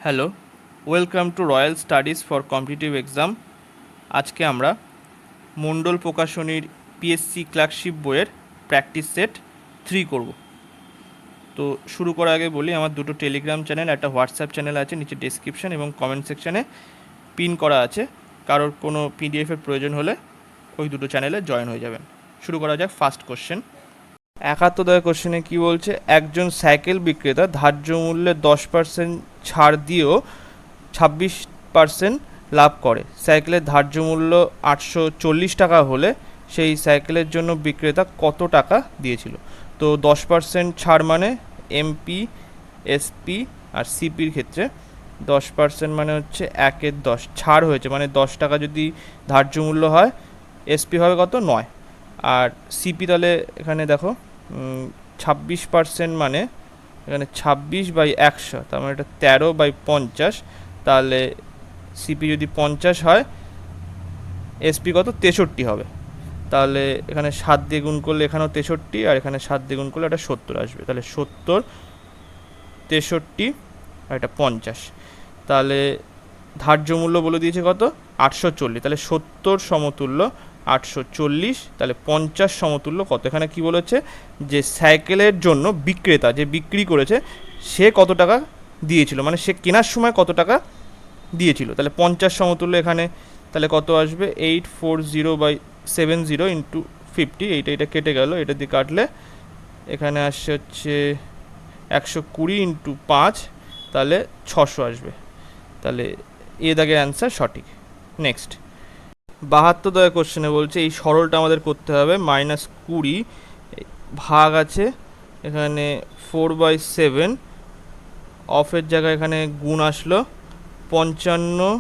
Hello, welcome to royal studies for competitive exam. আজকে আমরা মণ্ডল প্রকাশনীর PSC clerkship বইয়ের practice set 3 করব। তো শুরু করার আগে বলি, আমার দুটো টেলিগ্রাম চ্যানেল, একটা হোয়াটসঅ্যাপ চ্যানেল আছে, নিচে ডেসক্রিপশন এবং কমেন্ট সেকশানে পিন করা আছে। কারোর কোনো পিডিএফের প্রয়োজন হলে ওই দুটো চ্যানেলে জয়েন হয়ে যাবেন। শুরু করা যাক। ফার্স্ট কোশ্চেন, 71 কোশ্চেনে কী বলছে, একজন সাইকেল বিক্রেতা ধার্য মূল্যে 10% ছাড় দিয়েও 26% লাভ করে। সাইকেলের ধার্য মূল্য 840 টাকা হলে সেই সাইকেলের জন্য বিক্রেতা কত টাকা দিয়েছিল? তো 10% ছাড় মানে এমপি, এসপি আর সিপির ক্ষেত্রে 10% মানে হচ্ছে 1/10 ছাড় হয়েছে, মানে 10 টাকা যদি ধার্য মূল্য হয়, এসপি হবে কত? 9। আর সিপি তাহলে এখানে দেখো 26% মানে এখানে 26/100, তার মানে এটা 13/50। তাহলে সিপি যদি 50 হয়, এসপি কত? 63 হবে। তাহলে এখানে 7 দিয়ে গুণ করলে এখানেও 63, আর এখানে 7 দিয়ে গুণ করলে এটা 70 আসবে। তাহলে 70, 63 আর এটা 50। তাহলে ধার্য মূল্য বলে দিয়েছে কত? 840। তাহলে 70 সমতুল্য 840, তাহলে 50 সমতুল্য কত? এখানে কি বলেছে যে সাইকেলের জন্য বিক্রেতা যে বিক্রি করেছে সে কত টাকা দিয়েছিল, মানে সে কেনার সময় কত টাকা দিয়েছিল। তাহলে 50 সমতুল্য এখানে তাহলে কত আসবে? 840/70 ইন্টু 50। এটা কেটে গেল, এটা দিয়ে কাটলে এখানে আসছে হচ্ছে 120 ইন্টু 5, তাহলে 600 আসবে। তাহলে এ দাগের অ্যান্সার সঠিক। নেক্সট, 72 কোশ্চেনে বলছে এই সরলটা আমাদের করতে হবে। -20 ভাগ আছে এখানে 4/7, অফের জায়গায় এখানে গুণ আসলো 55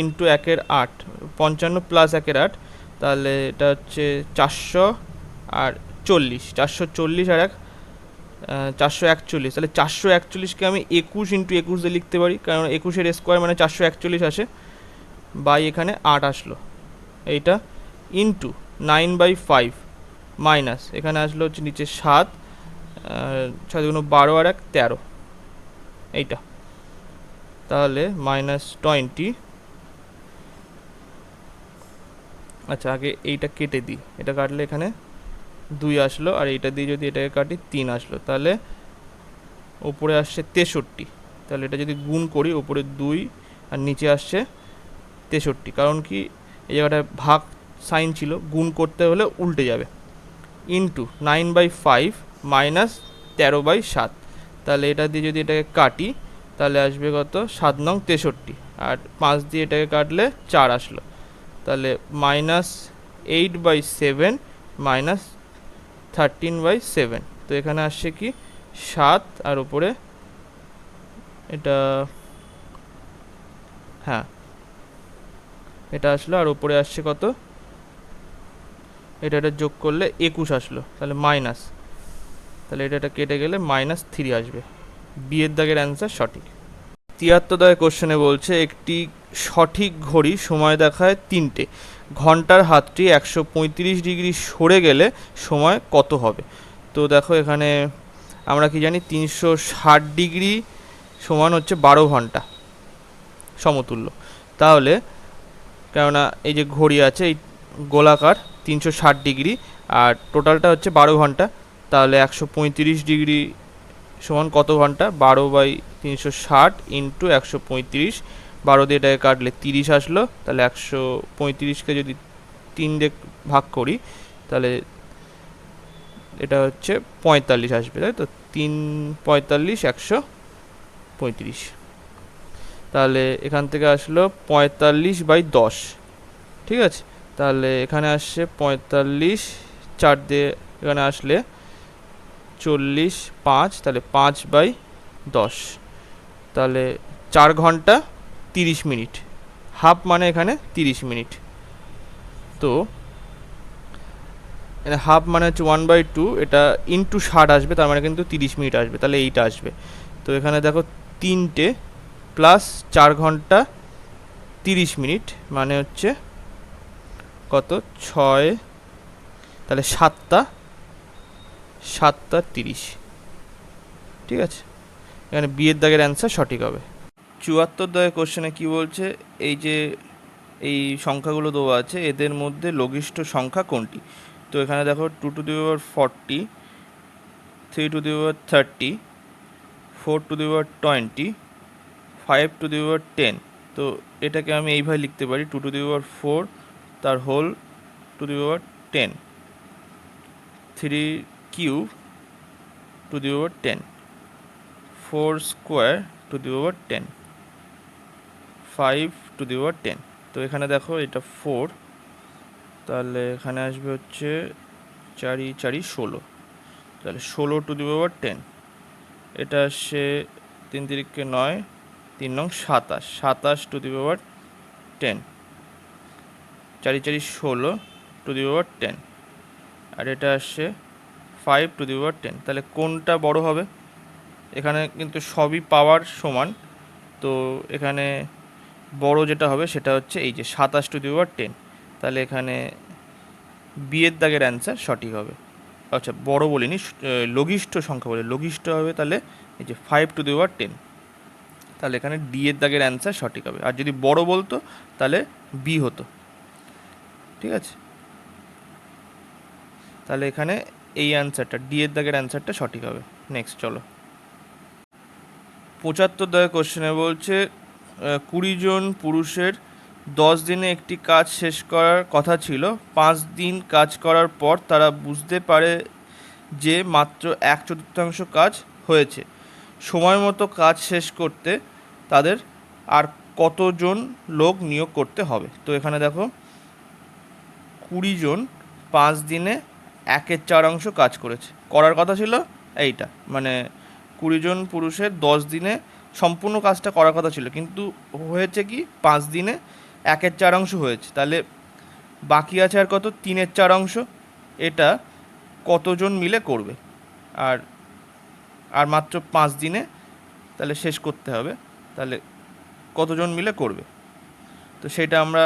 ইন্টু 1/8, 55 প্লাস 1/8, তাহলে এটা হচ্ছে 400 আর 40, 440 আর 441। তাহলে 441কে আমি 21 ইন্টু 21 দিয়ে লিখতে পারি, কারণ 21-এর স্কোয়ার মানে 441 আসে, বাই এখানে 8 আসলো এইটা, ইন্টু 9/5 মাইনাস এখানে আসলো হচ্ছে নিচে 7, 6×12 আর 1 13, এইটা। তাহলে -20। আচ্ছা, আগে এইটা কেটে দিই, এটা কাটলে এখানে 2 আসলো, আর এইটা দিয়ে যদি এটাকে কাটি 3 আসলো। তাহলে ওপরে আসছে 63। তাহলে এটা যদি গুণ করি, ওপরে 2 আর নিচে আসছে 63, কারণ কি এই জায়গাটায় ভাগ সাইন ছিল, গুণ করতে হলে উল্টে যাবে, ইন্টু 9/5 মাইনাস 13/7। তাহলে এটা দিয়ে যদি এটাকে কাটি তাহলে আসবে কত? 7 নং 63, আর 5 দিয়ে এটাকে কাটলে 4 আসলো। তাহলে -8/7 মাইনাস 13/7। তো এখানে আসছে কি 7, আর উপরে এটা, হ্যাঁ এটা আসলো, আর উপরে আসছে কত? এটা যোগ করলে 21 আসলো, তাহলে মাইনাস, তাহলে এটা কেটে গেলে -3 আসবে। বিয়ের দাগের অ্যান্সার সঠিক। 73 কোশ্চেনে বলছে একটি সঠিক ঘড়ি সময় দেখায় 3টে, ঘন্টার হাতটি 135 ডিগ্রি সরে গেলে সময় কত হবে? তো দেখো এখানে আমরা কি জানি, 360 ডিগ্রি সমান হচ্ছে 12 ঘন্টা সমতুল্য। তাহলে কেননা এই যে ঘড়ি আছে এই গোলাকার 360 ডিগ্রি, আর টোটালটা হচ্ছে 12 ঘন্টা, তাহলে 135 ডিগ্রি সমান কত ঘন্টা? 12/360 ইন্টু 135, 12 দিয়ে এটাকে কাটলে 30 আসলো। তাহলে 135কে যদি 3 দিয়ে ভাগ করি তাহলে এটা হচ্ছে 45 আসবে, তাই তো? 3 45 135, তাহলে এখান থেকে আসলো 45/10, ঠিক আছে? তাহলে এখানে আসছে 45, 4 দিয়ে এখানে আসলে 40, 5, তাহলে 5/10, তাহলে 4 ঘন্টা 30 মিনিট, হাফ মানে এখানে 30 মিনিট। তো হাফ মানে হচ্ছে 1/2, এটা ইন্টু 60 আসবে, তার মানে কিন্তু 30 মিনিট আসবে, তাহলে এইটা আসবে। তো এখানে দেখো 3টে প্লাস 4 ঘন্টা 30 মিনিট মানে হচ্ছে কত? 6, তাহলে 7টা 30, ঠিক আছে? এখানে বিয়ের দাগের অ্যান্সার সঠিক হবে। 74 দাগের কোশ্চেনে কি বলছে, এই যে এই সংখ্যাগুলো দেওয়া আছে এদের মধ্যে লঘিষ্ঠ সংখ্যা কোনটি। তো এখানে দেখো 2 to the power 40, 3 to the power 30, 4 to the power 20, 5 to the power 10। তো এটাকে আমি এইভাবে লিখতে পারি 2 টু দি পাওয়ার 4 তার whole to the power 10, 3 cube to the power 10, 4 square to the power 10, 5 to the power 10। তো এখানে দেখো এটা 4, তাহলে এখানে আসবে হচ্ছে 4 4 16, তাহলে 16 টু দি পাওয়ার 10। এটা আসছে 3 3 9, 3 9 27, 27 two the power 10, 4 4 16 two the power 10, আর এটা আসছে 5 টু দি পাওয়ার 10। তাহলে কোনটা বড় হবে? এখানে কিন্তু সবই পাওয়ার সমান, তো এখানে বড় যেটা হবে সেটা হচ্ছে এই যে 27 টু দি পাওয়ার 10। তাহলে এখানে বিয়ের দাগের অ্যান্সার সঠিক হবে। আচ্ছা, বড় বলিনি, লঘিষ্ঠ সংখ্যা বলে, লঘিষ্ঠ হবে তাহলে এই যে 5 টু দি পাওয়ার 10। তাহলে এখানে ডি এর দাগের অ্যান্সার সঠিক হবে। আর যদি বড় বলতো তাহলে বি হতো। ঠিক আছে, তাহলে এখানে এই অ্যান্সারটা ডি এর দাগের অ্যান্সারটা সঠিক হবে। নেক্সট চলো, 75 দাগের কোশ্চেনে বলছে 20 জন পুরুষের 10 দিনে একটি কাজ শেষ করার কথা ছিল, 5 দিন কাজ করার পর তারা বুঝতে পারে যে মাত্র 1/4 কাজ হয়েছে। সময় মতো কাজ শেষ করতে তাদের আর কতজন লোক নিয়োগ করতে হবে। তো এখানে দেখো 20 জন 5 দিনে 1/4 কাজ করেছে, করার কথা ছিল এইটা, মানে 20 জন পুরুষের 10 দিনে সম্পূর্ণ কাজটা করার কথা ছিল, কিন্তু হয়েছে কি 5 দিনে 1/4 হয়েছে। তাহলে বাকি আছে আর কত, 3/4। এটা কতজন মিলে করবে, আর আর মাত্র 5 দিনে তাহলে শেষ করতে হবে, তাহলে কতজন মিলে করবে। তো সেটা আমরা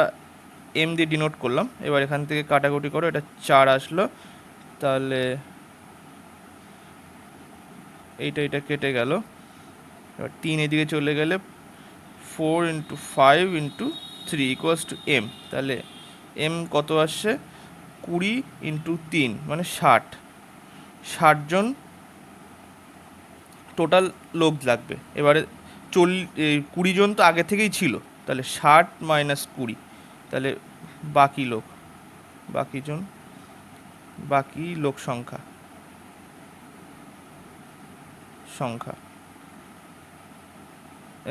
এম দিয়ে ডিনোট করলাম। এবার এখান থেকে কাটাকুটি করো, এটা 4 আসলো, তাহলে এইটা কেটে গেল। এবার 3 এদিকে চলে গেলে 4 × 5 × 3 ইকুয়ালস টু এম। তাহলে এম কত আসছে, 20 × 3 মানে 60। 60 জন টোটাল লোক লাগবে। এবারে 20 জন তো আগে থেকেই ছিল, তাহলে 60 - 20, তাহলে বাকি লোক সংখ্যা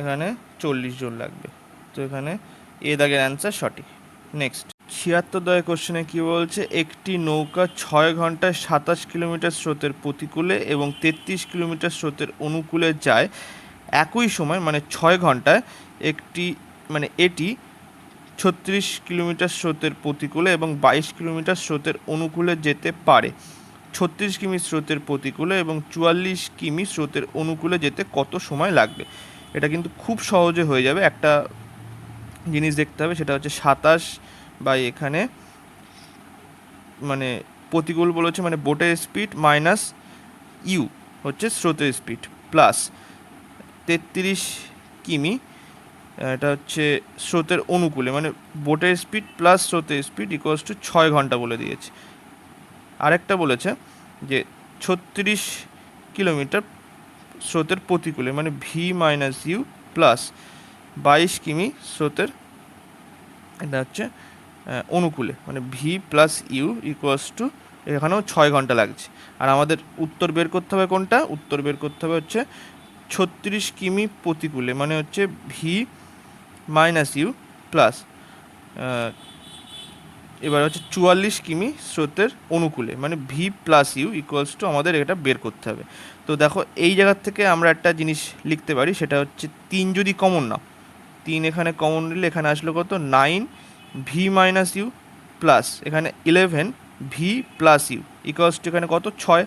এখানে 40 জন লাগবে। তো এখানে এ দাগের অ্যান্সার সঠিক। নেক্সট 76 দাগের কোশ্চেনে কি বলছে, একটি নৌকা 6 ঘন্টায় 27 কিলোমিটার স্রোতের প্রতিকূলে এবং 33 কিলোমিটার স্রোতের অনুকূলে যায়। একই সময় মানে 6 ঘন্টায় এটি 36 কিলোমিটার স্রোতের প্রতিকূলে এবং 22 কিলোমিটার স্রোতের অনুকূলে যেতে পারে। 36 কিমি স্রোতের প্রতিকূলে এবং 44 কিমি স্রোতের অনুকূলে যেতে কত সময় লাগবে। এটা কিন্তু খুব সহজে হয়ে যাবে। একটা জিনিস দেখতে হবে, সেটা হচ্ছে 27 বাই এখানে মানে প্রতিকূল বলেছে মানে বোটের স্পিড মাইনাস ইউ হচ্ছে স্রোতের স্পিড প্লাস 33 কিমি, এটা হচ্ছে স্রোতের অনুকূলে মানে বোটের স্পিড প্লাস স্রোতের স্পিড ইকুয়ালস টু 6 ঘন্টা বলে দিয়েছে। আরেকটা বলেছে যে 36 কিলোমিটার স্রোতের প্রতিকূলে মানে ভি মাইনাস ইউ প্লাস 22 কিমি স্রোতের এটা হচ্ছে অনুকূলে মানে V plus U equals to, এখানেও 6 ঘন্টা লাগছে। আর আমাদের উত্তর বের করতে হবে কোনটা, উত্তর বের করতে হবে হচ্ছে 36 কিমি প্রতিকূলে মানে হচ্ছে ভি মাইনাস ইউ প্লাস এবার হচ্ছে 44 কিমি স্রোতের অনুকূলে মানে V plus U equals to, আমাদের এটা বের করতে হবে। তো দেখো এই জায়গার থেকে আমরা একটা জিনিস লিখতে পারি, সেটা হচ্ছে 3 যদি কমন নাও, 3 এখানে কমন নিলে এখানে আসলো কত 9 ভি মাইনাস ইউ প্লাস এখানে 11 V plus U equals to এখানে কত 6।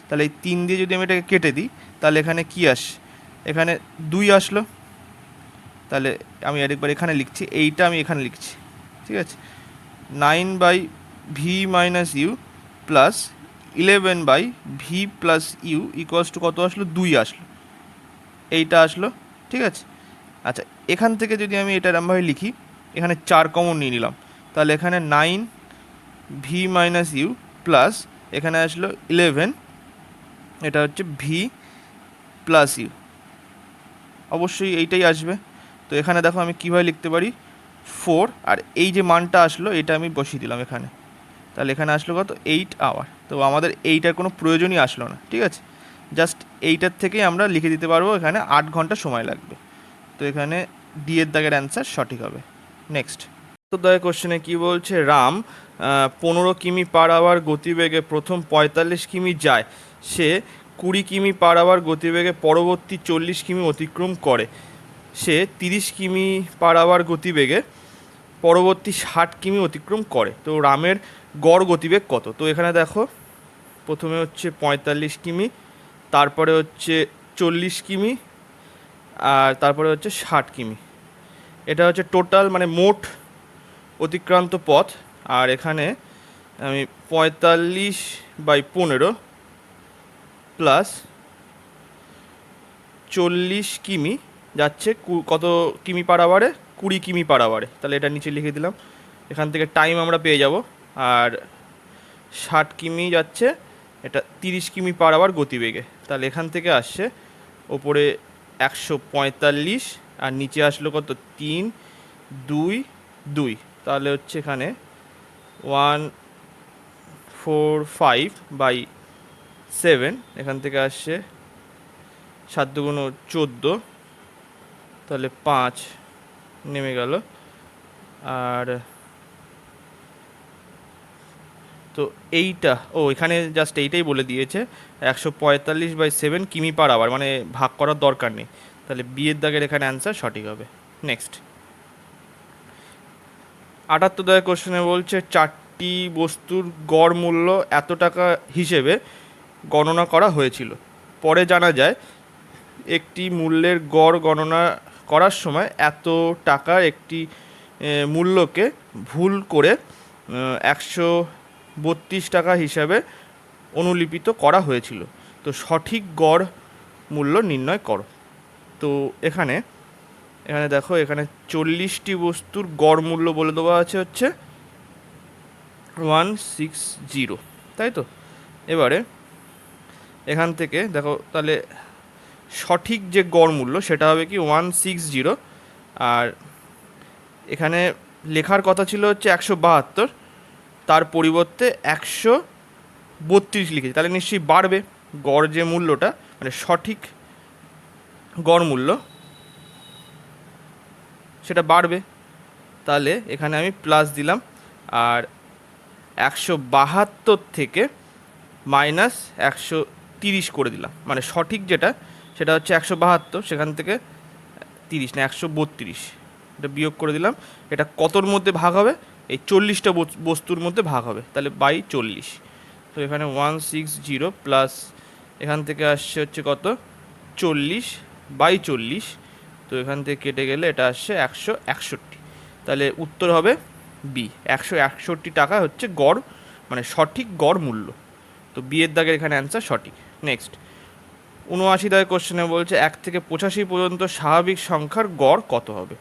তাহলে এই 3 দিয়ে যদি আমি এটাকে কেটে দিই তাহলে এখানে কি আসে, এখানে 2 আসলো। তাহলে আমি আরেকবার এখানে লিখছি, এইটা আমি এখানে লিখছি, ঠিক আছে। 9 by V minus U plus 11 by V plus U equals to কত আসলো 2 আসলো, এইটা আসলো, ঠিক আছে। আচ্ছা, এখান থেকে যদি আমি এটা এরমভাবে লিখি, এখানে 4 কমন নিয়ে নিলাম, তাহলে এখানে 9 ভি মাইনাস ইউ প্লাস এখানে আসলো 11, এটা হচ্ছে ভি প্লাস ইউ, অবশ্যই এইটাই আসবে। তো এখানে দেখো আমি কীভাবে লিখতে পারি, 4, আর এই যে মানটা আসলো এটা আমি বসিয়ে দিলাম এখানে, তাহলে এখানে আসলো কত, 8 আওয়ার। তো আমাদের এইটার কোনো প্রয়োজনই আসলো না, ঠিক আছে, জাস্ট এইটার থেকেই আমরা লিখে দিতে পারবো এখানে 8 ঘন্টা সময় লাগবে। তো এখানে ডি এর দাগের অ্যান্সার সঠিক হবে। নেক্সট তো দাগের কোশ্চেনে কী বলছে, রাম 15 কিমি পার আওয়ার গতিবেগে প্রথম 45 কিমি যায়, সে 20 কিমি পার আওয়ার গতিবেগে পরবর্তী 40 কিমি অতিক্রম করে, সে 30 কিমি পার আওয়ার গতিবেগে পরবর্তী 60 কিমি অতিক্রম করে, তো রামের গড় গতিবেগ কত? তো এখানে দেখো প্রথমে হচ্ছে 45 কিমি, তারপরে হচ্ছে 40 কিমি, আর তারপরে হচ্ছে 60 কিমি। এটা হচ্ছে টোটাল মানে মোট অতিক্রান্ত পথ। আর এখানে আমি 45/15 প্লাস 40 কিমি যাচ্ছে কত কিমি পার আওয়ারে, 20 কিমি পার আওয়ারে, তাহলে এটা নিচে লিখে দিলাম। এখান থেকে টাইম আমরা পেয়ে যাব। আর 60 কিমি যাচ্ছে এটা 30 কিমি পার আওয়ার গতিবেগে, তাহলে এখান থেকে আসছে ওপরে 145 আর নিচে আসলো কত, 3, 2, 2, তাহলে হচ্ছে এখানে 145/7, এখান থেকে আসছে 7 দুগুণ 14, তাহলে 5 নেমে গেল। আর তো এইটা এখানে জাস্ট এইটাই বলে দিয়েছে 145/7 কিমি পার আওয়ার, মানে ভাগ করার দরকার নেই, তাহলে বিয়ের দাগের এখানে অ্যান্সার সঠিক হবে। নেক্সট 78 দাগের কোশ্চেনে বলছে, 4টি বস্তুর গড় মূল্য এত টাকা হিসেবে গণনা করা হয়েছিল, পরে জানা যায় একটি মূল্যের গড় গণনা করার সময় এত টাকার একটি মূল্যকে ভুল করে 132 টাকা হিসাবে অনুলিপিত করা হয়েছিল, তো সঠিক গড় মূল্য নির্ণয় করো। তো এখানে দেখো এখানে 40টি বস্তুর গড় মূল্য বলে দেওয়া আছে হচ্ছে 160, তাই তো। এবারে এখান থেকে দেখো তাহলে সঠিক যে গড় মূল্য সেটা হবে কি 160, আর এখানে লেখার কথা ছিল হচ্ছে 172, তার পরিবর্তে 132 লিখেছি, তাহলে নিশ্চয়ই বাড়বে গড় যে মূল্যটা, মানে সঠিক গড় মূল্য সেটা বাড়বে, তাহলে এখানে আমি প্লাস দিলাম, আর 172 থেকে মাইনাস 130 করে দিলাম, মানে সঠিক যেটা সেটা হচ্ছে 172, সেখান থেকে 30 না 132 এটা বিয়োগ করে দিলাম। এটা কতর মধ্যে ভাগ হবে, এই 40টা বস্তুর মধ্যে ভাগ হবে, তাহলে বাই 40। তো এখানে 160 প্লাস এখান থেকে আসছে হচ্ছে কত, 40/40, তো এখান থেকে কেটে গেলে এটা আসছে 161, তাহলে উত্তর হবে বি, 161 টাকা হচ্ছে গড় মানে সঠিক গড় মূল্য। তো বি এর দাগের এখানে অ্যান্সার সঠিক। নেক্সট 79 দাগের কোশ্চেনে বলছে 1 থেকে 85 পর্যন্ত স্বাভাবিক সংখ্যার গড় কত হবে।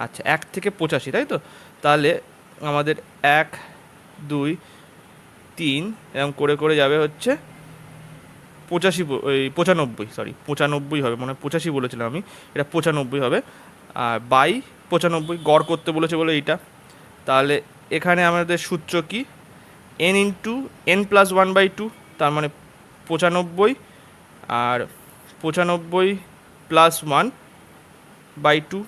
আচ্ছা 1 থেকে 85, তাই তো, তাহলে আমাদের 1, 2, 3 এরকম করে করে যাবে হচ্ছে 95 হবে, মানে 85 বলেছিলাম আমি, এটা 95 হবে, আর বাই 95 গড় করতে বলেছে বলে এইটা। তাহলে এখানে আমাদের সূত্র কি, n+1/2, তার মানে 95, আর 95 + 1/2,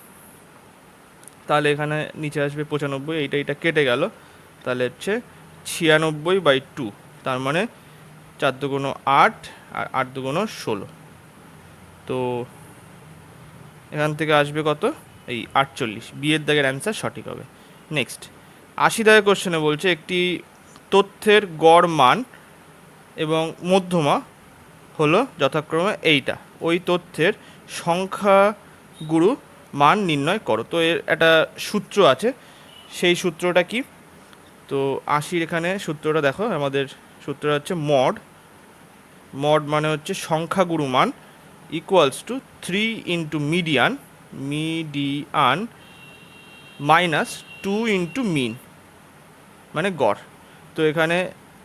তাহলে এখানে নিচে আসবে 95, এইটা কেটে গেল, তাহলে হচ্ছে 96/2, তার মানে 4 দুগুণ 8 আর 8 দুগুণ 16, তো এখান থেকে আসবে কত, এই 48, বিয়ের দাগের অ্যান্সার সঠিক হবে। নেক্সট 80 দাগের কোশ্চেনে বলছে একটি তথ্যের গড় মান এবং মধ্যমা হলো যথাক্রমে এইটা, ওই তথ্যের সংখ্যাগুরু মান নির্ণয় করো। তো এর একটা সূত্র আছে, সেই সূত্রটা কি, তো 80 এখানে সূত্রটা দেখো, আমাদের সূত্রটা হচ্ছে মড মানে হচ্ছে সংখ্যাগুরু মান equals to 3 × median median minus 2 into mean মানে গড়। তো এখানে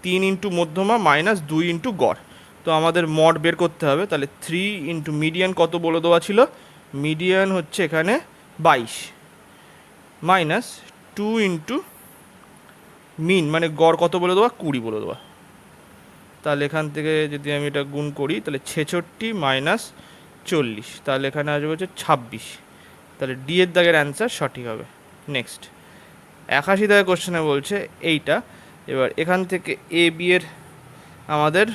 3 ইন্টু মধ্যমা মাইনাস 2 ইন্টু গড়। তো আমাদের মড বের করতে হবে, তাহলে 3 ইন্টু মিডিয়ান কত বলে দেওয়া ছিল, মিডিয়ান হচ্ছে এখানে 22 মাইনাস 2 ইন্টু মিন মানে গড় কত বলে দেওয়া, 20 বলে দেওয়া। তাহলে এখান থেকে যদি আমি এটা গুণ করি তাহলে 66 মাইনাস 40, তাহলে এখানে আসবে হচ্ছে 26। তাহলে ডি এর দাগের অ্যান্সার সঠিক হবে। নেক্সট 81 দাগের কোশ্চেনে বলছে এইটা, এবার এখান থেকে এ বি এর আমাদের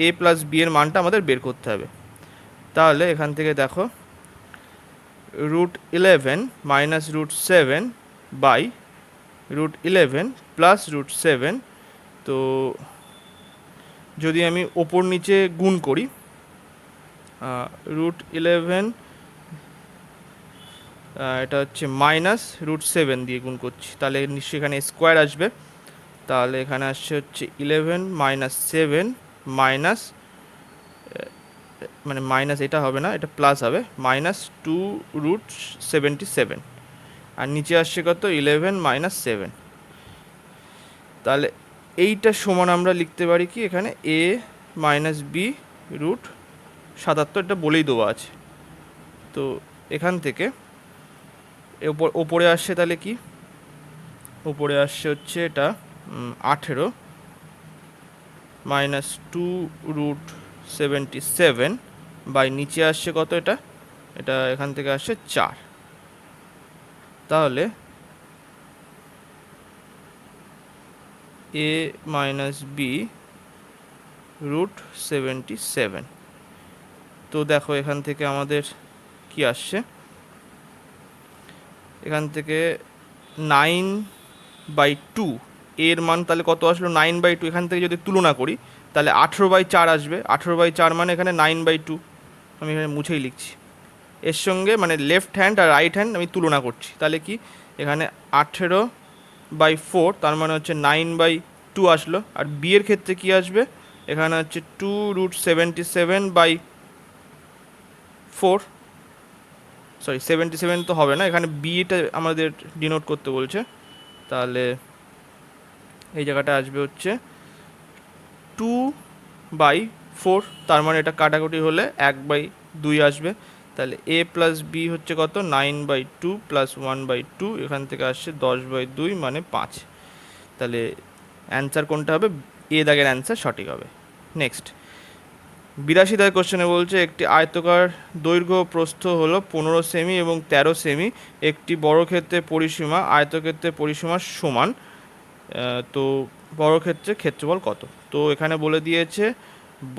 এ প্লাস বি এর মানটা আমাদের বের করতে হবে। তাহলে এখান থেকে দেখো √11 মাইনাস √7 বাই √11 প্লাস √7, তো যদি আমি ওপর নিচে গুণ করি √11 এটা হচ্ছে মাইনাস √7 দিয়ে গুণ করছি, তাহলে নিশ্চয়ই এখানে স্কোয়ার আসবে। তাহলে এখানে আসছে হচ্ছে 11 মাইনাস 7 মাইনাস মানে মাইনাস এটা হবে না, এটা প্লাস হবে, মাইনাস 2√77, আর নিচে আসছে কত 11 মাইনাস 7। তাহলে এইটা সমান আমরা লিখতে পারি কি, এখানে a মাইনাস বি √77, এটা বলেই দেওয়া আছে। তো এখান থেকে ওপরে আসছে তাহলে কি, উপরে আসছে হচ্ছে এটা 18 মাইনাস 2√77 বাই নিচে আসছে কত, এটা এখান থেকে আসছে 4। তাহলে a মাইনাস বি √77। তো দেখো এখান থেকে আমাদের কি আসছে, এখান থেকে 9/2 এর মান তাহলে কত আসলো, 9/2। এখান থেকে যদি তুলনা করি তাহলে 18/4 আসবে, 18/4 মানে এখানে 9/2, আমি এখানে মুছেই লিখছি। এর সঙ্গে মানে লেফট হ্যান্ড আর রাইট হ্যান্ড আমি তুলনা করছি, তাহলে কি এখানে 18/4 তার মানে হচ্ছে 9/2 আসলো। আর বি এর ক্ষেত্রে কি আসবে, এখানে হচ্ছে 2√77/4, সরি 77 তো হবে না, এখানে বিটা আমাদের ডিনোট করতে বলছে। তাহলে এই জায়গাটা আসবে হচ্ছে 2/4, তার মানে এটা কাটাকুটি হলে 1/2 আসবে। তাহলে a প্লাস বি হচ্ছে কত, 9/2 প্লাস 1/2, এখান থেকে আসছে 10/2 মানে 5। তাহলে অ্যান্সার কোনটা হবে, এ দাগের অ্যান্সার সঠিক হবে। নেক্সট 82 দাগের কোশ্চেনে বলছে একটি আয়তকার দৈর্ঘ্য প্রস্থ হলো 15 সেমি এবং 13 সেমি, একটি বর্গক্ষেত্রের পরিসীমা আয়তক্ষেত্রের পরিসীমার সমান, তো বর্গক্ষেত্রের ক্ষেত্রফল কত। তো এখানে বলে দিয়েছে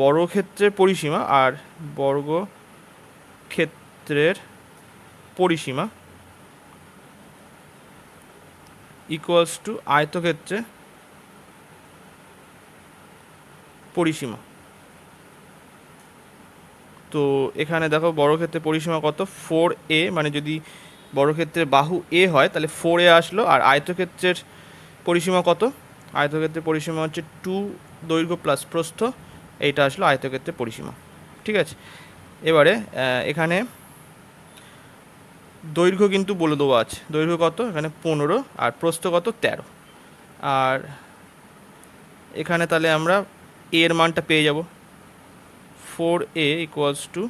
বর্গক্ষেত্রের পরিসীমা আর বর্গক্ষেত্রের পরিসীমা ইকুয়ালস টু আয়তক্ষেত্রের পরিসীমা। তো এখানে দেখো বর্গক্ষেত্রের পরিসীমা কত, 4a, মানে যদি বর্গক্ষেত্রের বাহু a হয় তাহলে 4a আসলো। আর আয়তক্ষেত্রের পরিসীমা কত, আয়তক্ষেত্রের পরিসীমা হচ্ছে 2 দৈর্ঘ্য প্লাস প্রস্থ, এইটা আসলো আয়তক্ষেত্রের পরিসীমা। ঠিক আছে, এবারে এখানে দৈর্ঘ্য কিন্তু বলে দেওয়া আছে, দৈর্ঘ্য কত এখানে 15 আর প্রস্থ কত 13। আর এখানে তাহলে আমরা এর মানটা পেয়ে যাব, 4a ইকুয়ালস টু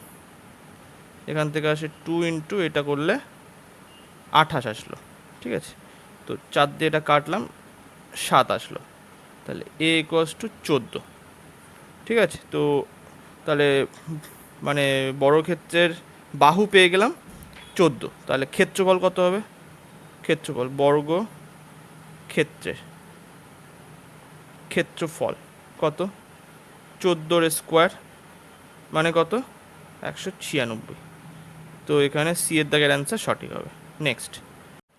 এখান থেকে আসে 2 ইন্টু এটা করলে 28 আসলো। ঠিক আছে, তো 4 দিয়ে এটা কাটলাম, 7 আসলো। তাহলে a ইকুয়ালস টু 14। ঠিক আছে, তো তাহলে মানে বর্গক্ষেত্রের বাহু পেয়ে গেলাম 14। তাহলে ক্ষেত্রফল কত হবে, ক্ষেত্রফল বর্গক্ষেত্রের ক্ষেত্রফল কত, 14 স্কোয়ার মানে কত 196। তো এখানে সি এর দাগের অ্যান্সার সঠিক হবে। নেক্সট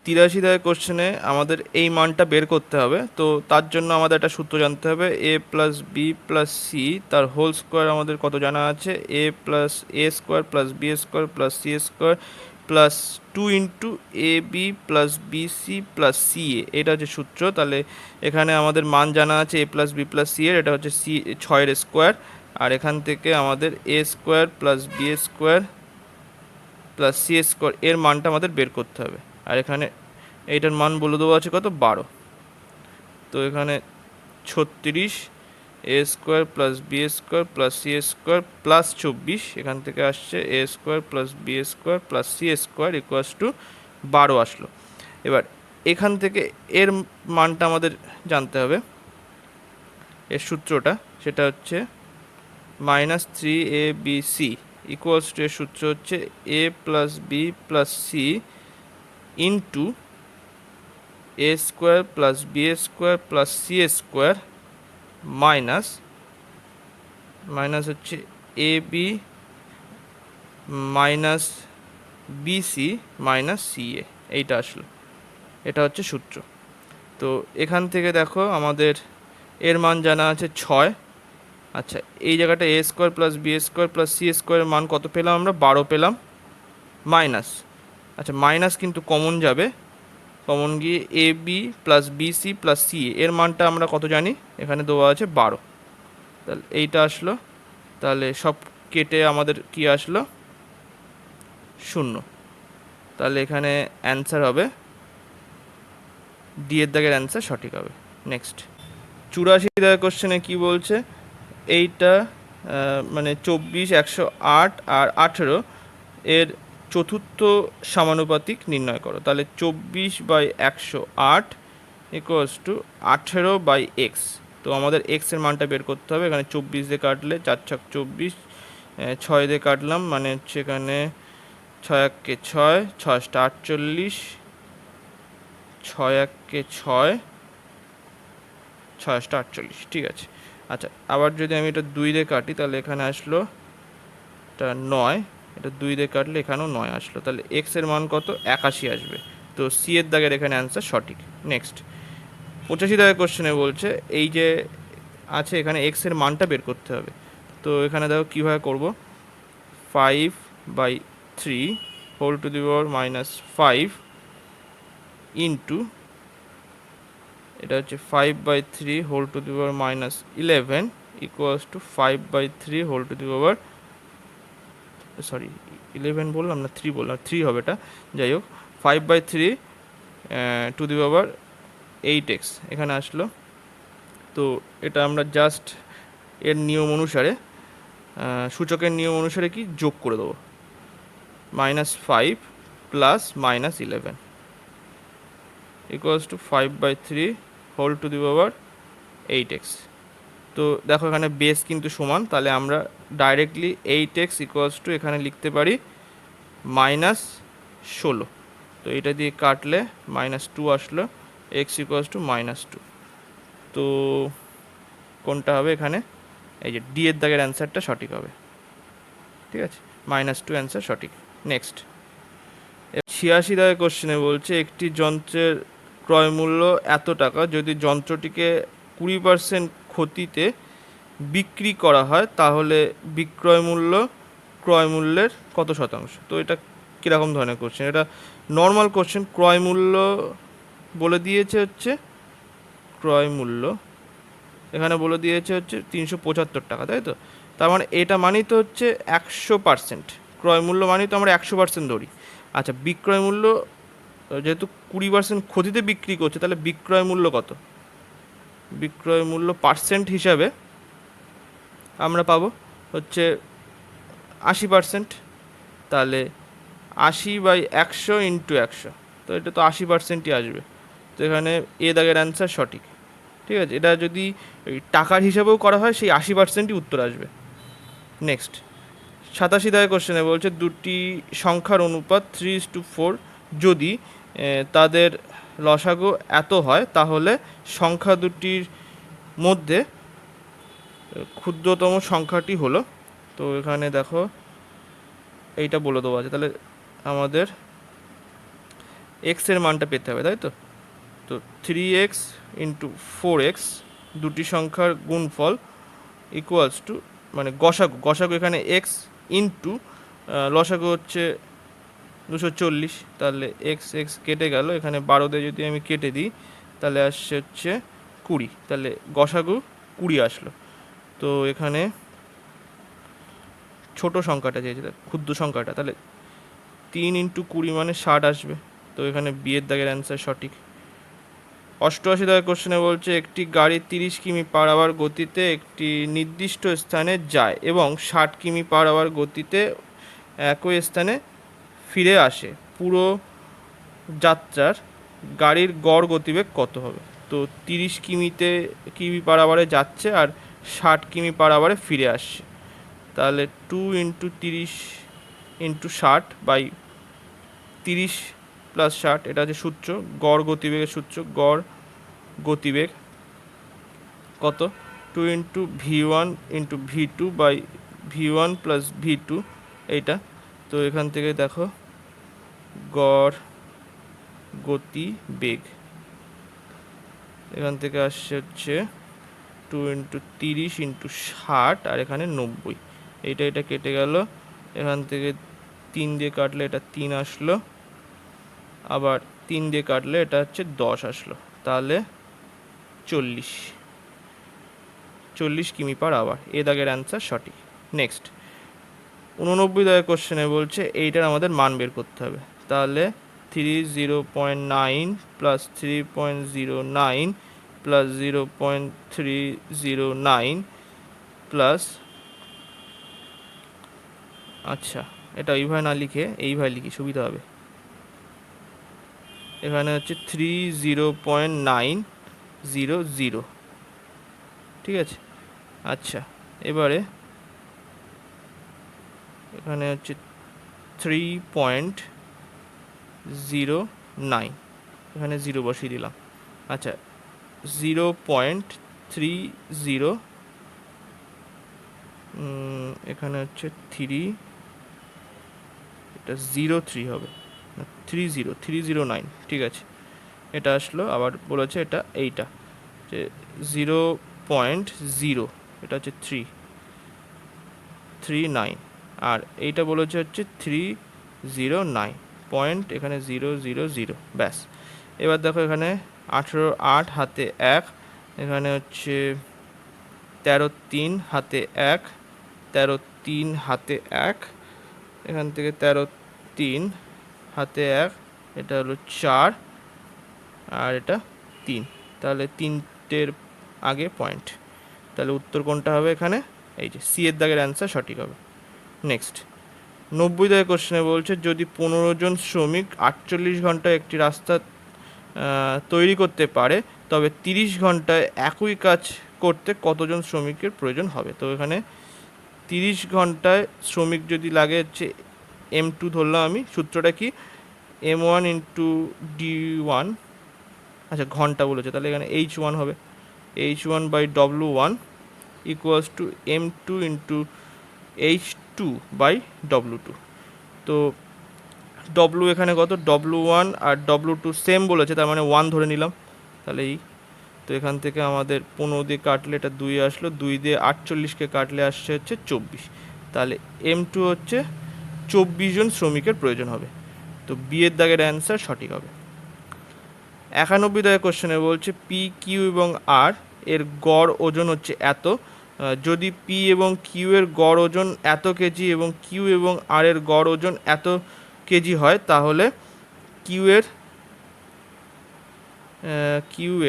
83 দাগের কোশ্চেনে আমাদের এই মানটা বের করতে হবে। তো তার জন্য আমাদের একটা সূত্র জানতে হবে, A plus B plus C তার হোল স্কোয়ার আমাদের কত জানা আছে, A plus A square plus B square plus C square plus 2 into A B plus B C plus C A, এটা হচ্ছে সূত্র। তাহলে এখানে আমাদের মান জানা আছে A plus B plus C এর, এটা হচ্ছে 6 স্কোয়ার। আর এখান থেকে আমাদের A square plus B square plus C square এর মানটা আমাদের বের করতে হবে। আর এখানে এইটার মান বলে দেওয়া আছে কত, 12। তো এখানে 36 A square plus B square plus C square plus 24, এখান থেকে আসছে A square plus B square plus C square equals to 12 আসলো। এবার এখান থেকে এর মানটা আমাদের জানতে হবে, এর সূত্রটা সেটা হচ্ছে -3abc ইকুয়ালস টু, এর সূত্র হচ্ছে A plus B plus C into A square plus B square plus C square minus হচ্ছে A B minus BC minus C A, এইটা আসলো, এটা হচ্ছে সূত্র। তো এখান থেকে দেখো আমাদের এর মান জানা আছে 6। আচ্ছা, এই জায়গাটা A square plus B square plus C স্কোয়ারের মান কত পেলাম আমরা, 12 পেলাম, মাইনাস, আচ্ছা মাইনাস কিন্তু কমন যাবে, কমন গিয়ে A B plus BC plus C এর মানটা আমরা কত জানি, এখানে দেওয়া আছে 12। তাহলে এইটা আসলো, তাহলে সব কেটে আমাদের কি আসলো, 0। তাহলে এখানে অ্যান্সার হবে ডি এর দাগের অ্যান্সার সঠিক হবে। নেক্সট 84 দাগের কোশ্চেনে কি বলছে, এইটা মানে 24, 108 আর 18 এর চতুর্থ সমানুপাতিক নির্ণয় করো। তাহলে 24/108 ইকুয়ালস টু 18/x। তো আমাদের x এর মানটা বের করতে হবে। এখানে 24 দিয়ে কাটলে 4 ছক 24, 6 দিয়ে কাটলাম মানে হচ্ছে এখানে 6 1 6, 6 48, 6 1 6, 6 48, ঠিক আছে। আচ্ছা, আবার যদি আমি এটা 2 দিয়ে কাটি তাহলে এখানে আসলো এটা 9, এটা 2 দিয়ে কাটলে এখানেও 9 আসলো, তাহলে এক্স এর মান কত, 81 আসবে। তো সি এর দাগের এখানে অ্যান্সার সঠিক। নেক্সট 85 দাগের কোশ্চেনে বলছে এই যে আছে এখানে এক্স এর মানটা বের করতে হবে। তো এখানে দেখো কীভাবে করব, 5/3 whole to the power -5 into এটা হচ্ছে 5/3 whole to the power -11 equals to 5/3 whole to the power, sorry 11 বললাম না 3 বললাম, 3 হবে এটা, যাই হোক 5/3 টু দি পাওয়ার 8x এখানে আসলো। তো এটা আমরা জাস্ট এর নিয়ম অনুসারে, সূচকের নিয়ম অনুসারে কি যোগ করে দেবো, -5 plus -11 equals to 5/3 whole to the power 8x। তো দেখো এখানে বেস কিন্তু সমান, তাহলে আমরা ডাইরেক্টলি 8x ইকুয়ালস টু এখানে লিখতে পারি -16। তো এটা দিয়ে কাটলে -2 আসলো, x ইকুয়ালস টু -2। তো কোনটা হবে এখানে, এই যে ডি এর দাগের অ্যান্সারটা সঠিক হবে, ঠিক আছে, -2 অ্যান্সার সঠিক। নেক্সট 86 দাগের কোশ্চেনে বলছে একটি যন্ত্রের ক্রয় মূল্য এত টাকা, যদি যন্ত্রটিকে 20% ক্ষতিতে বিক্রি করা হয় তাহলে বিক্রয় মূল্য ক্রয় মূল্যের কত শতাংশ। তো এটা কীরকম ধরনের কোশ্চেন, এটা নর্মাল কোশ্চেন। ক্রয় মূল্য বলে দিয়েছে হচ্ছে, ক্রয় মূল্য এখানে বলে দিয়েছে হচ্ছে 375 টাকা, তাই তো। তার মানে এটা মানেই তো হচ্ছে 100%, ক্রয় মূল্য মানেই তো আমরা 100% ধরি। আচ্ছা, বিক্রয় মূল্য যেহেতু 20% ক্ষতিতে বিক্রি করছে, তাহলে বিক্রয় মূল্য কত, বিক্রয় মূল্য পার্সেন্ট হিসাবে আমরা পাবো হচ্ছে 80%। তাহলে 80/100 ইন্টু 100, তো এটা তো 80%ই আসবে। তো এখানে এ দাগের অ্যান্সার সঠিক, ঠিক আছে। এটা যদি টাকার হিসাবেও করা হয় সেই 80%ই উত্তর আসবে। নেক্সট 87 দাগের কোশ্চেনে বলছে দুটি সংখ্যার অনুপাত 3:4 যদি তাদের লসাগু এত হয় তাহলে সংখ্যা দুটির মধ্যে ক্ষুদ্রতম সংখ্যাটি হলো। তো এখানে দেখো এইটা বলে দেওয়া আছে, তাহলে আমাদের এক্স এর মানটা পেতে হবে, তাই তো। তো 3x ইন্টু 4x দুটি সংখ্যার গুণফল ইকুয়ালস টু, মানে গসাগু এখানে এক্স ইন্টু লসাগু হচ্ছে 240, তাহলে এক্স এক্স কেটে গেল, এখানে 12 দিয়ে যদি আমি কেটে দিই তাহলে আসছে হচ্ছে 20, তাহলে গসাগু 20 আসলো। তো এখানে ছোট সংখ্যাটা চেয়েছে, ক্ষুদ্র সংখ্যাটা, তাহলে 3 ইন্টু 20 মানে 60 আসবে। তো এখানে বি এর দাগের অ্যান্সার সঠিক। 88 দাগের কোশ্চেনে বলছে একটি গাড়ি 30 কিমি পার আওয়ার গতিতে একটি নির্দিষ্ট স্থানে যায় এবং 60 কিমি পার আওয়ার গতিতে একই স্থানে ফিরে আসে। পুরো যাত্রার গাড়ির গড় গতিবেগ কত হবে? তো 30 কিমি পার আওয়ারে যাচ্ছে আর 60 কিমি পার আওয়ারে ফিরে আসছে, তাহলে 2 ইন্টু 30 ইন্টু 60 বাই 30 প্লাস 60, এটা হচ্ছে সূত্র, গড় গতিবেগের সূত্র। গড় গতিবেগ কত? 2 into V1 into V2 by V1 plus V2, এইটা। তো এখান থেকে দেখো গড় গতিবেগ এখান থেকে আসছে হচ্ছে 2 ইন্টু 30 ইন্টু 60 আর এখানে 90। এটা কেটে গেল, এখান থেকে 3 দিয়ে কাটলে এটা 3 আসলো, আবার 3 দিয়ে কাটলে এটা হচ্ছে 10 আসলো, তাহলে 40 কিমি পার আওয়ার। এ দাগের অ্যান্সার সঠিক। নেক্সট 89 দাগের কোশ্চেনে বলছে এইটার আমাদের মান বের করতে হবে। তাহলে 30.9 প্লাস 3.09 প্লাস 0.309 প্লাস, আচ্ছা এটা এইভাবে না লিখে এইভাবে লিখি সুবিধা হবে। এখানে হচ্ছে 30.900, ঠিক আছে। আচ্ছা এবারে এখানে হচ্ছে 3.09, এখানে 0 বসিয়ে দিলাম। আচ্ছা 0.30, এখানে হচ্ছে 3, এটা 03 হবে না, 309, ঠিক আছে। এটা আসলো, আবার বলেছে এটা এইটা যে 0.0, এটা হচ্ছে 339, আর এইটা বলেছে হচ্ছে 309 পয়েন্ট, এখানে 000, ব্যাস। এবার দেখো এখানে 18 হাতে 1, এখানে হচ্ছে 13 হাতে 1, 13 হাতে 1, এখান থেকে 13 হাতে 1, এটা হলো 4 আর এটা 3, তাহলে 3টের আগে পয়েন্ট, তাহলে উত্তর কোনটা হবে? এখানে এই যে সি এর দাগের অ্যান্সার সঠিক হবে। নেক্সট 90 দাগের কোশ্চেনে বলছে যদি 15 জন শ্রমিক 48 ঘন্টায় একটি রাস্তা তৈরি করতে পারে তবে 30 ঘন্টায় একই কাজ করতে কতজন শ্রমিকের প্রয়োজন হবে? তো এখানে 30 ঘন্টায় শ্রমিক যদি লাগে হচ্ছে M2 ধরলাম আমি, সূত্রটা কি? M1 ইন্টু D1, আচ্ছা ঘন্টা বলেছে তাহলে এখানে H1 হবে, H1 by W1 equals to M2 into H2 by W2। তো W এখানে কত? W1 আর W2 সেম বলেছে, তার মানে 1 ধরে নিলাম, তাহলে এই। তো এখান থেকে আমাদের 15 দিয়ে কাটলে এটা 2 আসলো, 2 দিয়ে 48কে কাটলে আসছে হচ্ছে 24, তাহলে M2 হচ্ছে 24 জন শ্রমিকের প্রয়োজন হবে। তো বি এর দাগের অ্যান্সার সঠিক হবে। 91 দাগের কোশ্চেনে বলছে পি কিউ এবং আর এর গড় ওজন হচ্ছে এত, যদি পি এবং কিউ এর গড় ওজন এত কেজি এবং কিউ এবং আর এর গড় ওজন এত কেজি হয় তাহলে কিউ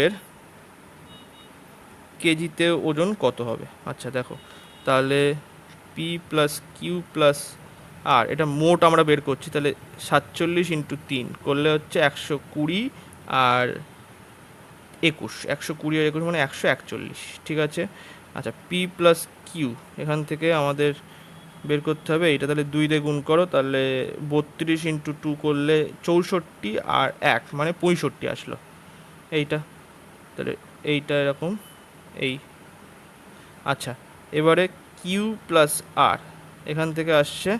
এর কেজিতে ওজন কত হবে? আচ্ছা দেখো তাহলে পি প্লাস কিউ প্লাস আর, এটা মোট আমরা বের করছি, তাহলে 47 ইন্টু 3 করলে হচ্ছে 120 আর 21, 120 আর 21 মানে 141, ঠিক আছে। আচ্ছা পি প্লাস কিউ এখান থেকে আমাদের বের করতে হবে এইটা, তাহলে 2 দিয়ে গুণ করো, তাহলে 32 ইন্টু 2 করলে 64 আর 1 মানে 65 আসলো এইটা, তাহলে এইটা এরকম এই। আচ্ছা এবারে কিউ প্লাস আর এখান থেকে আসছে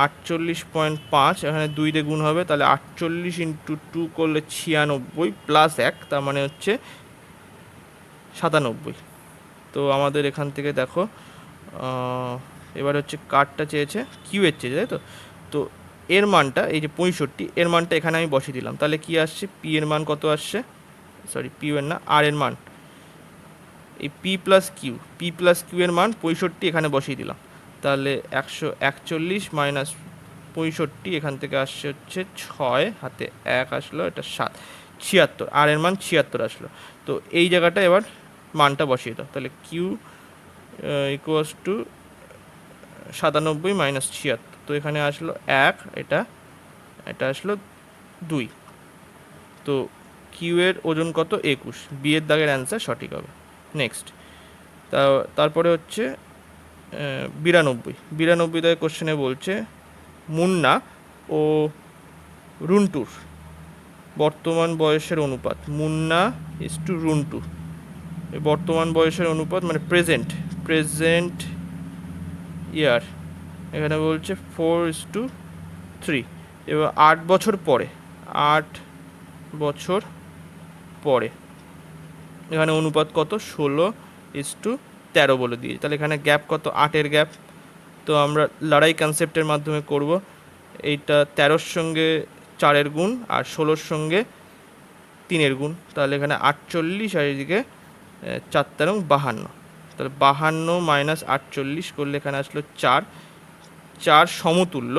48.5, এখানে 2 দিয়ে গুণ হবে, তাহলে 48 ইন্টু 2 করলে 96 প্লাস 1 তার মানে হচ্ছে 97। তো আমাদের এখান থেকে দেখো এবার হচ্ছে কার্ডটা চেয়েছে কিউ এর চেয়েছে, তাই তো। তো এর মানটা এই যে 65, এর মানটা এখানে আমি বসিয়ে দিলাম, তাহলে কি আসছে? পি এর মান কত আসছে? সরি পি এর না, আর এর মান, এই পি প্লাস কিউ এর মান 65 এখানে বসিয়ে দিলাম, তাহলে 141 মাইনাস 65, এখান থেকে আসছে হচ্ছে 6, হাতে 1 আসলো, এটা 7, 76, আর এর মান 76 আসলো। তো এই জায়গাটা এবার মানটা বসিয়ে দাও, তাহলে কিউ ইকুয়ালস টু 97 মাইনাস 76, তো এখানে আসলো 1, এটা আসলো 2। তো কিউ এর ওজন কত? 21, বি এর দাগের অ্যান্সার সঠিক হবে। নেক্সট, তারপরে হচ্ছে 92 দাগের কোশ্চেনে বলছে মুন্না ও রুন্টুর বর্তমান বয়সের অনুপাত। মুন্না ইস টু রুন্টু, বর্তমান বয়সের অনুপাত মানে প্রেজেন্ট ইয়ার, এখানে বলছে 4:3। এবার 8 বছর পরে, 8 বছর পরে এখানে অনুপাত কত? 16:13 বলে দিয়েছে। তাহলে এখানে গ্যাপ কত? 8-এর গ্যাপ। তো আমরা লড়াই কনসেপ্টের মাধ্যমে করব। এইটা 13-র সঙ্গে 4-এর গুণ আর 16-র সঙ্গে 3-এর গুণ, তাহলে এখানে 48, আর এদিকে 4 × 52, তাহলে 52 মাইনাস 48 করলে এখানে আসলো 4 সমতুল্য।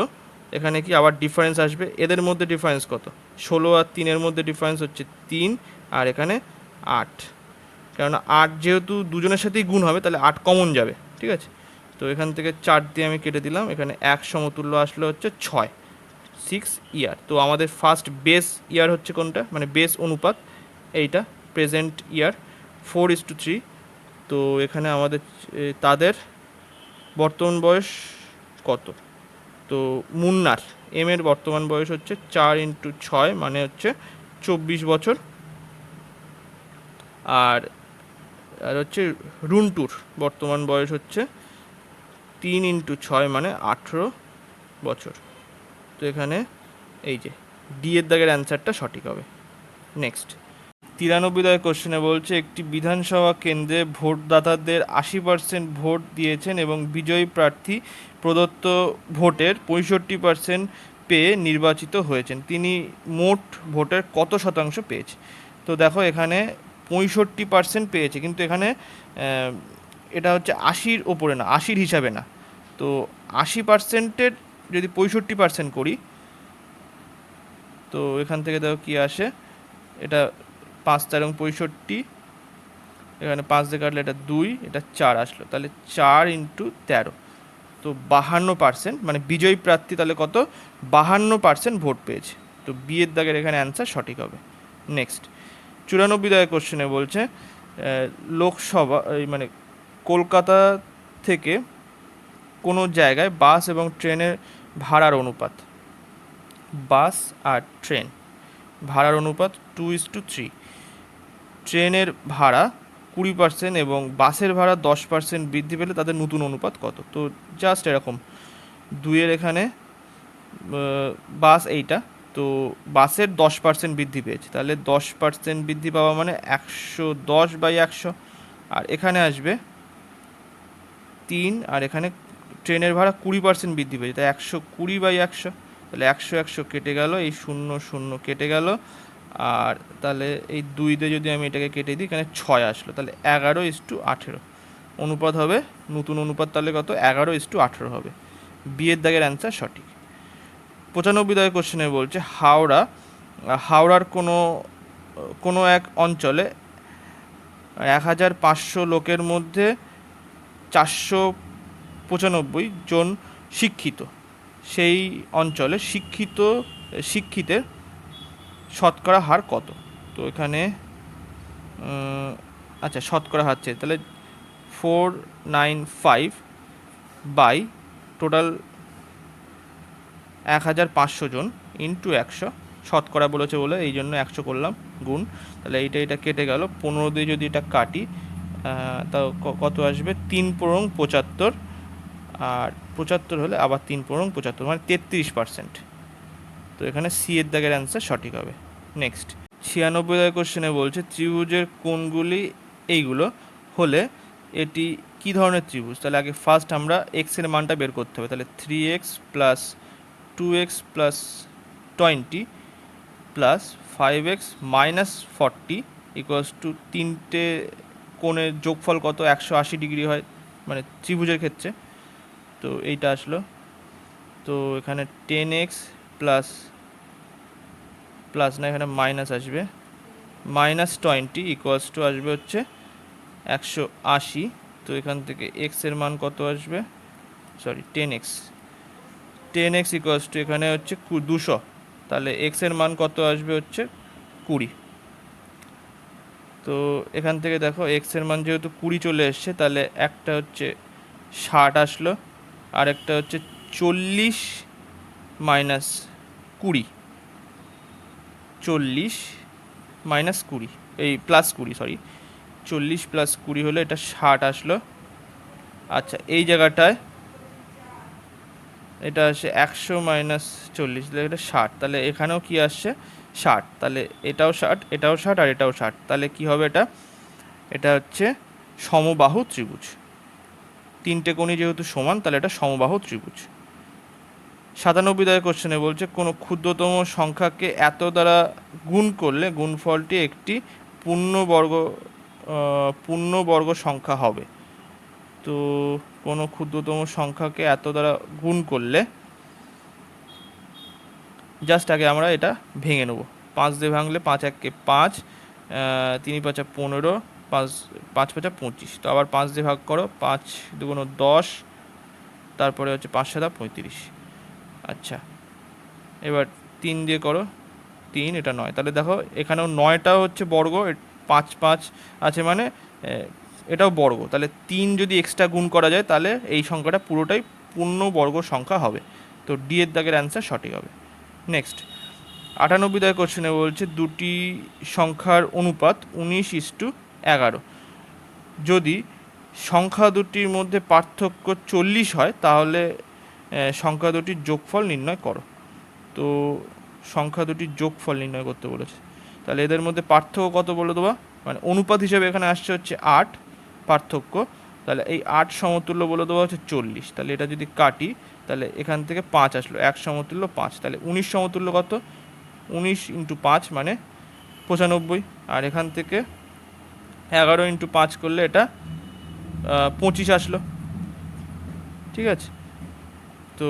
এখানে কি আবার ডিফারেন্স আসবে? এদের মধ্যে ডিফারেন্স কত? 16 আর 3-এর মধ্যে ডিফারেন্স হচ্ছে 3, আর এখানে 8, কেননা 8 যেহেতু দুজনের সাথেই গুণ হবে, তাহলে 8 কমন যাবে, ঠিক আছে? তো এখান থেকে 4 দিয়ে আমি কেটে দিলাম, এখানে 1 সমতুল্য আসলে হচ্ছে 6 ইয়ার। তো আমাদের ফার্স্ট বেস ইয়ার হচ্ছে কোনটা, মানে বেস অনুপাত এইটা, প্রেজেন্ট ইয়ার 4:3। তো এখানে আমাদের তাদের বর্তমান বয়স কত? তো মুন্নার এম এর বর্তমান বয়স হচ্ছে 4 × 6 মানে হচ্ছে 24 বছর, আর হচ্ছে রুন্টুর বর্তমান বয়স হচ্ছে 3 × 6 মানে 18 বছর। তো এখানে এই যে ডি এর দাগের অ্যান্সারটা সঠিক হবে। নেক্সট, 93 দাগের কোশ্চেনে বলছে একটি বিধানসভা কেন্দ্রে ভোটদাতাদের 80% ভোট দিয়েছেন এবং বিজয়ী প্রার্থী প্রদত্ত ভোটের 65% পেয়ে নির্বাচিত হয়েছেন। তিনি মোট ভোটের কত শতাংশ পেয়েছে? তো দেখো এখানে 65% পেয়েছে, কিন্তু এখানে এটা হচ্ছে 80-র ওপরে না, 80-র হিসাবে না। তো 80%-এর যদি 65% করি, তো এখান থেকে দেখো কী আসে, এটা 5 × 65, এখানে 5 দিয়ে কাটলে এটা 2, এটা 4 আসলো, তাহলে 4 × 13, তো 52%, মানে বিজয়ী প্রার্থী তাহলে কত? 52% ভোট পেয়েছে। তো বি এর দাগের এখানে অ্যান্সার সঠিক হবে। নেক্সট, 94 দাগের কোশ্চেনে বলছে লোকসভা মানে কলকাতা থেকে কোনো জায়গায় বাস এবং ট্রেনের ভাড়ার অনুপাত, বাস আর ট্রেন ভাড়ার অনুপাত 2:3। ট্রেনের ভাড়া 20% এবং বাসের ভাড়া 10% বৃদ্ধি পেলে তাদের নতুন অনুপাত কত? তো জাস্ট এরকম 2-এর এখানে বাস এইটা, তো বাসের 10% বৃদ্ধি পেয়েছে, তাহলে 10% বৃদ্ধি পাওয়া মানে 110/100, আর এখানে আসবে 3, আর এখানে ট্রেনের ভাড়া 20% বৃদ্ধি পেয়েছে, তাই 120/100, তাহলে 100 কেটে গেল, এই 0 কেটে গেল, আর তাহলে এই 2 দিয়ে যদি আমি এটাকে কেটে দিই, এখানে 6 আসলো, তাহলে 11:18 অনুপাত হবে। নতুন অনুপাত তাহলে কত? 11:18 হবে। বি এর দাগের অ্যান্সার সঠিক। 95 দাগের কোশ্চেনে বলছে হাওড়ার কোনো এক অঞ্চলে 1500 লোকের মধ্যে 495 জন শিক্ষিত। সেই অঞ্চলে শিক্ষিতের শতকরা হার কত? তো এখানে আচ্ছা, শতকরা হার চেয়ে, তাহলে 495 বাই টোটাল 1500 জন ইন্টু 100, শতকরা বলেছে বলে এই জন্য 100 করলাম গুণ, তাহলে এটা কেটে গেল। 15 দিয়ে যদি এটা কাটি, তা কত আসবে? 3 × 75, আর 75 হলে আবার 3 × 75 মানে 33%। তো এখানে সি এর দাগের অ্যান্সার সঠিক হবে। নেক্সট, 96 দাগের কোশ্চেনে বলছে ত্রিভুজের কোণগুলি এইগুলো হলে এটি কি ধরনের ত্রিভুজ? তাহলে আগে ফার্স্ট আমরা এক্স এর মানটা বের করতে হবে, তাহলে 3x + 2x + 20 + 5x - 40 = তিনটে কোণের যোগফল কত? 180 ডিগ্রি হয়, মানে ত্রিভুজের ক্ষেত্রে। তো এইটা আসলো তো এখানে 10x প্লাস প্লাস না, এখানে মাইনাস আসবে, -20 ইকুয়ালস টু আসবে হচ্ছে 180। তো এখান থেকে এক্স এর মান কত আসবে, সরি 10x ইকুয়ালস টু এখানে হচ্ছে 200, তাহলে এক্স এর মান কত আসবে হচ্ছে 20। তো এখান থেকে দেখো এক্স এর মান যেহেতু 20 চলে এসছে, তাহলে একটা হচ্ছে 60 আসলো, আর একটা হচ্ছে 40 মাইনাস 20, 40 মাইনাস 20, এই প্লাস 20, সরি 40 প্লাস 20 হলে এটা 60 আসলো। আচ্ছা, এই জায়গাটায় এটা আসে 100 মাইনাস 40, তাহলে এটা 60, তাহলে এখানেও কি আসছে 60, তাহলে এটাও 60, এটাও 60, আর এটাও 60, তাহলে কি হবে এটা, এটা হচ্ছে সমবাহু ত্রিভুজ। তিনটে কোণই যেহেতু সমান, তাহলে এটা সমবাহু ত্রিভুজ। 97 দাগের কোশ্চেনে বলছে কোনো ক্ষুদ্রতম সংখ্যাকে এত দ্বারা গুণ করলে গুণফলটি একটি পূর্ণবর্গ সংখ্যা হবে। তো কোনো ক্ষুদ্রতম সংখ্যাকে এত দ্বারা গুণ করলে, জাস্ট আগে আমরা এটা ভেঙে নেব। 5 দিয়ে ভাঙলে 5 একে 5, 3 5 15, 5 5 5 25। তো আবার 5 দিয়ে ভাগ করো, 5 2 10, তারপরে হচ্ছে 5 7 35। আচ্ছা, এবার 3 দিয়ে করো, 3, এটা 9, তাহলে দেখো এখানেও 9টাও হচ্ছে বর্গ, 5 5 আছে মানে এটাও বর্গ, তাহলে 3 যদি এক্সট্রা গুণ করা যায় তাহলে এই সংখ্যাটা পুরোটাই পূর্ণবর্গ সংখ্যা হবে। তো ডি এর দাগের অ্যান্সার সঠিক হবে। নেক্সট 98 দাগের কোশ্চেনে বলছে দুটি সংখ্যার অনুপাত 19:11। যদি সংখ্যা দুটির মধ্যে পার্থক্য 40 হয় তাহলে সংখ্যা দুটির যোগফল নির্ণয় করো। তো সংখ্যা দুটির যোগফল নির্ণয় করতে বলেছে, তাহলে এদের মধ্যে পার্থক্য কত বলে দেবো, মানে অনুপাত হিসেবে এখানে আসছে হচ্ছে 8 পার্থক্য, তাহলে এই 8 সমতুল্য বলে দেওয়া হচ্ছে 40। তাহলে এটা যদি কাটি তাহলে এখান থেকে 5 আসলো, 1 সমতুল্য 5, তাহলে 19 সমতুল্য কত, 19 ইন্টু 5 মানে 95, আর এখান থেকে 11 ইন্টু 5 করলে এটা 25 আসলো। ঠিক আছে, তো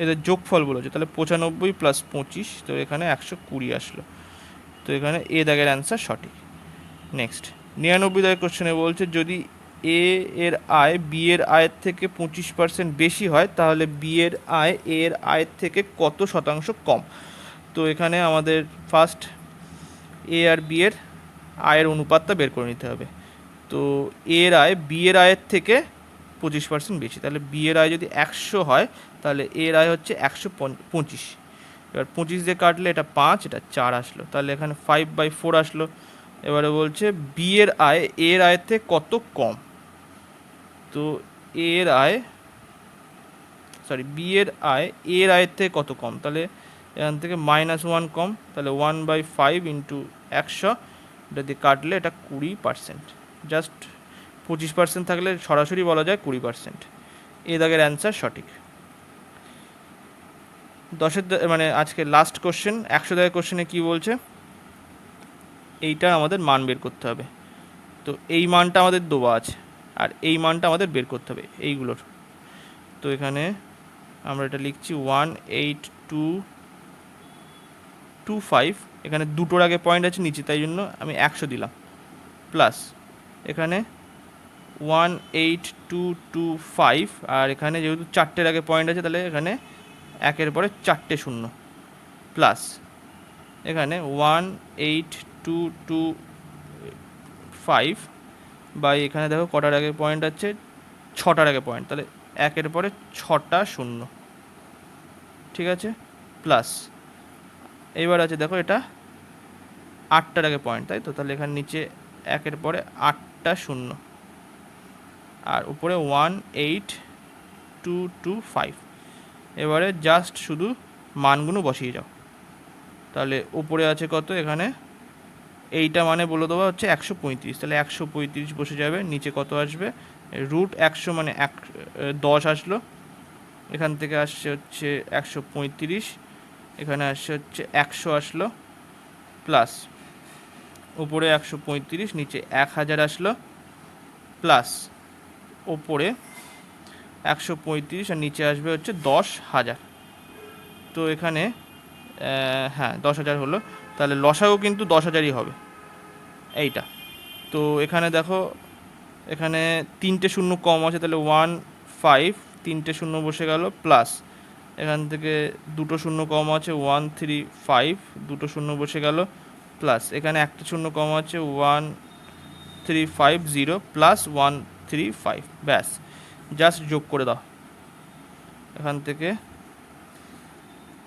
এদের যোগফল বলেছে, তাহলে 95 প্লাস 25, তো এখানে 120 আসলো। তো এখানে এ দাগের অ্যান্সার সঠিক। নেক্সট 99 দাগের কোশ্চেনে বলছে যদি এ এর আয় বি এর আয়ের থেকে 25% বেশি হয় তাহলে বি এর আয় এ এর আয়ের থেকে কত শতাংশ কম। তো এখানে আমাদের ফার্স্ট এ আর বি এর আয়ের অনুপাতটা বের করে নিতে হবে। তো এ এর আয় বি এর আয়ের থেকে 25% বেশি, তাহলে বি এর আয় যদি 100 হয় তাহলে এর আয় হচ্ছে 125। এবার 25 দিয়ে কাটলে এটা 5, এটা 4 আসলো, তাহলে এখানে 5/4 আসলো। এবারে বলছে বি এর আয় এর আয়ের থেকে কত কম। তো এর আয়, সরি বি এর আয় এর আয়ের থেকে কত কম, তাহলে এখান থেকে -1 কম, তাহলে 1/5 ইন্টু 100, এটা দিয়ে কাটলে এটা 20%। জাস্ট 25% থাকলে সরাসরি বলা যায় 20%। এ দাগের অ্যান্সার সঠিক। 10 মানে আজকে লাস্ট কোশ্চেন 100 দাগের কোশ্চেনে কী বলছে, এইটা আমাদের মান বের করতে হবে। তো এই মানটা আমাদের দেওয়া আছে, আর এই মানটা আমাদের বের করতে হবে এইগুলোর। তো এখানে আমরা এটা লিখছি 18225, এখানে দুটোর আগে পয়েন্ট আছে নিচে, তাই জন্য আমি 100 দিলাম, প্লাস এখানে 18225, আর এখানে যেহেতু 4টের আগে পয়েন্ট আছে তাহলে এখানে 1-এর পরে 4টে শূন্য, প্লাস এখানে 18225 বাই এখানে দেখো কটার আগে পয়েন্ট আছে, 6টার আগে পয়েন্ট, তাহলে 1-এর পরে 6টা শূন্য। ঠিক আছে, প্লাস এইবার আছে দেখো এটা 8টার আগে পয়েন্ট, তাই তো, তাহলে এখানে নিচে 1-এর পরে 8টা শূন্য, আর উপরে 18225। এবারে জাস্ট শুধু মানগুলো বসিয়ে যাও, তাহলে উপরে আছে কত, এখানে এইটা মানে বলে দেওয়া হচ্ছে 135, তাহলে 135 বসে যাবে, নিচে কত আসবে √100 মানে 10 আসলো, এখান থেকে আসছে হচ্ছে 135, এখানে আসছে হচ্ছে 100 আসলো, প্লাস উপরে 135, নিচে 1000 আসলো, প্লাস ওপরে 135 আর নিচে আসবে হচ্ছে 10,000। তো এখানে হ্যাঁ 10,000 হলো, তাহলে লসাগু কিন্তু 10,000ই হবে এইটা। তো এখানে দেখো, এখানে 3টে শূন্য কম আছে, তাহলে 1,5, 3টে শূন্য বসে গেল, প্লাস এখান থেকে 2টো শূন্য কম আছে 1,3,5, 2টো শূন্য বসে গেল, প্লাস এখানে একটা শূন্য কম আছে 1,3,5,0 প্লাস 1,3,5, ব্যাস জাস্ট যোগ করে দাও। এখান থেকে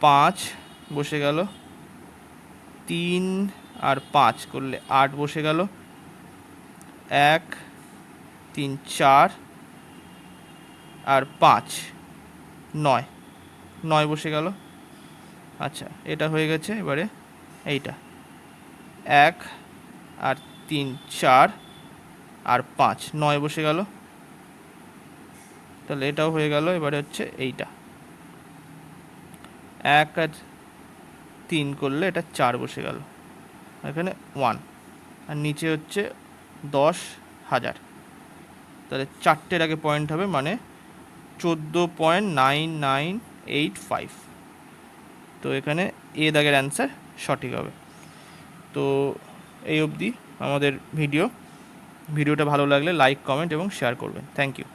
5 বসে গেল, 3 আর 5 করলে 8 বসে গেল, 1, 3, 4 আর 5, 9 বসে গেল। আচ্ছা, এটা হয়ে গেছে। এবারে এইটা 1 আর 3, 4 আর 5, 9 বসে গেল, তাহলে এটাও হয়ে গেল। এবারে হচ্ছে এইটা 1 আর 3 করলে এটা 4 বসে গেল, এখানে 1, আর নিচে হচ্ছে 10,000, তাহলে 4টের আগে পয়েন্ট হবে, মানে 14.9985। তো এখানে এ দাগের অ্যান্সার সঠিক হবে। তো এই অবধি আমাদের ভিডিওটা ভালো লাগলে লাইক, কমেন্ট এবং শেয়ার করবেন। Thank you.